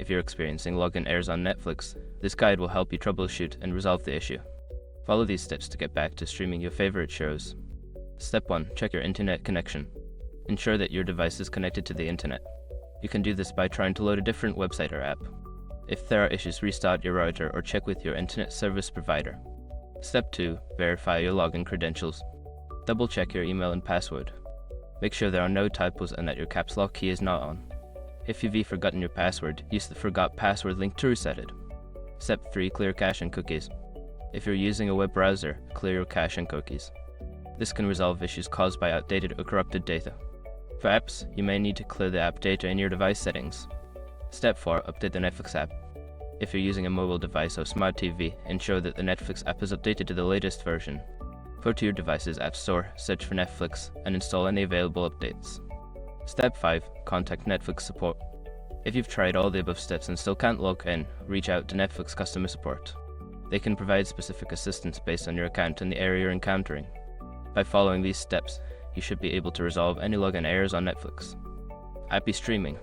If you're experiencing login errors on Netflix, this guide will help you troubleshoot and resolve the issue. Follow these steps to get back to streaming your favorite shows. Step 1. Check your internet connection. Ensure that your device is connected to the internet. You can do this by trying to load a different website or app. If there are issues, restart your router or check with your internet service provider. Step 2. Verify your login credentials. Double check your email and password. Make sure there are no typos and that your caps lock key is not on. If you've forgotten your password, use the forgot password link to reset it. Step 3. Clear cache and cookies. If you're using a web browser, clear your cache and cookies. This can resolve issues caused by outdated or corrupted data. For apps, you may need to clear the app data in your device settings. Step 4. Update the Netflix app. If you're using a mobile device or smart TV, ensure that the Netflix app is updated to the latest version. Go to your device's App Store, search for Netflix, and install any available updates. Step 5. Contact Netflix support. If you've tried all the above steps and still can't log in, reach out to Netflix customer support. They can provide specific assistance based on your account and the error you're encountering. By following these steps, you should be able to resolve any login errors on Netflix. Happy streaming!